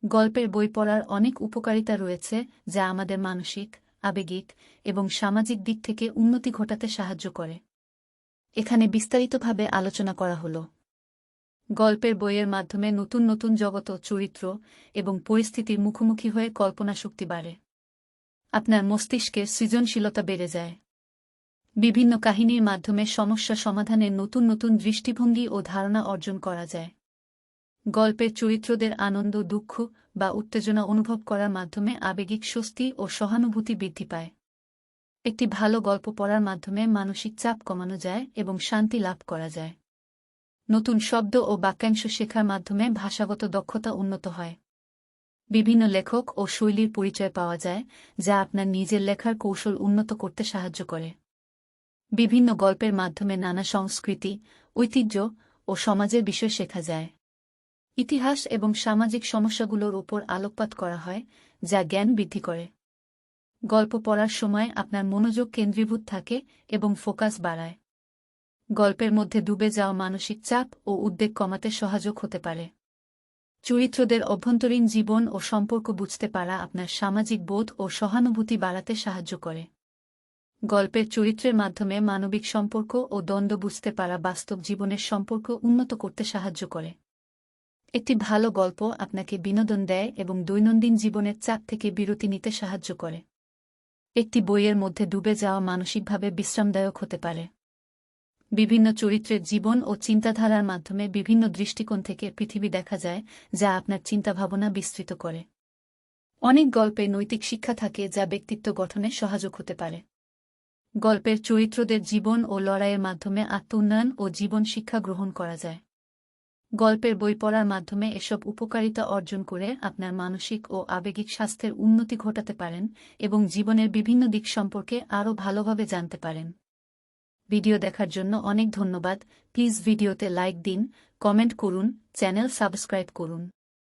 গল্পের বই পড়ার অনেক উপকারিতা রয়েছে যা আমাদের মানসিক, আবেগিক এবং সামাজিক দিক থেকে উন্নতি ঘটাতে সাহায্য করে। এখানে বিস্তারিতভাবে আলোচনা করা হল। গল্পের বইয়ের মাধ্যমে নতুন নতুন জগৎ, চরিত্র এবং পরিস্থিতির মুখোমুখি হয়ে কল্পনাশক্তি বাড়ে। আপনার মস্তিষ্কের সৃজনশীলতা বেড়ে যায়। বিভিন্ন কাহিনীর মাধ্যমে সমস্যা সমাধানের নতুন নতুন দৃষ্টিভঙ্গি ও ধারণা অর্জন করা যায়। গল্পের চরিত্রদের আনন্দ, দুঃখ বা উত্তেজনা অনুভব করার মাধ্যমে আবেগিক স্বস্তি ও সহানুভূতি বৃদ্ধি পায়। একটি ভালো গল্প পড়ার মাধ্যমে মানসিক চাপ কমানো যায় এবং শান্তি লাভ করা যায়। নতুন শব্দ ও বাক্যাংশ শেখার মাধ্যমে ভাষাগত দক্ষতা উন্নত হয়। বিভিন্ন লেখক ও শৈলীর পরিচয় পাওয়া যায় যা আপনার নিজের লেখার কৌশল উন্নত করতে সাহায্য করে। বিভিন্ন গল্পের মাধ্যমে নানা সংস্কৃতি, ঐতিহ্য ও সমাজের বিষয় শেখা যায়। ইতিহাস এবং সামাজিক সমস্যাগুলোর উপর আলোকপাত করা হয় যা জ্ঞান বৃদ্ধি করে। গল্প পড়ার সময় আপনার মনোযোগ কেন্দ্রীভূত থাকে এবং ফোকাস বাড়ায়। গল্পের মধ্যে ডুবে যাওয়া মানসিক চাপ ও উদ্বেগ কমাতে সহায়ক হতে পারে। চরিত্রদের অভ্যন্তরীণ জীবন ও সম্পর্ক বুঝতে পারা আপনার সামাজিক বোধ ও সহানুভূতি বাড়াতে সাহায্য করে। গল্পের চরিত্রের মাধ্যমে মানবিক সম্পর্ক ও দ্বন্দ্ব বুঝতে পারা বাস্তব জীবনের সম্পর্ক উন্নত করতে সাহায্য করে। একটি ভালো গল্প আপনাকে বিনোদন দেয় এবং দৈনন্দিন জীবনের চাপ থেকে বিরতি নিতে সাহায্য করে। একটি বইয়ের মধ্যে ডুবে যাওয়া মানসিকভাবে বিশ্রামদায়ক হতে পারে। বিভিন্ন চরিত্রের জীবন ও চিন্তাধারার মাধ্যমে বিভিন্ন দৃষ্টিকোণ থেকে পৃথিবী দেখা যায় যা আপনার চিন্তাভাবনা বিস্তৃত করে। অনেক গল্পে নৈতিক শিক্ষা থাকে যা ব্যক্তিত্ব গঠনে সহায়ক হতে পারে। গল্পের চরিত্রদের জীবন ও লড়াইয়ের মাধ্যমে আত্ম-উন্নয়ন ও জীবন শিক্ষা গ্রহণ করা যায়। গল্পের বই পড়ার মাধ্যমে এসব উপকারিতা অর্জন করে আপনার মানসিক ও আবেগিক স্বাস্থ্যের উন্নতি ঘটাতে পারেন এবং জীবনের বিভিন্ন দিক সম্পর্কে আরও ভালোভাবে জানতে পারেন। ভিডিও দেখার জন্য অনেক ধন্যবাদ। প্লিজ ভিডিওতে লাইক দিন, কমেন্ট করুন, চ্যানেল সাবস্ক্রাইব করুন।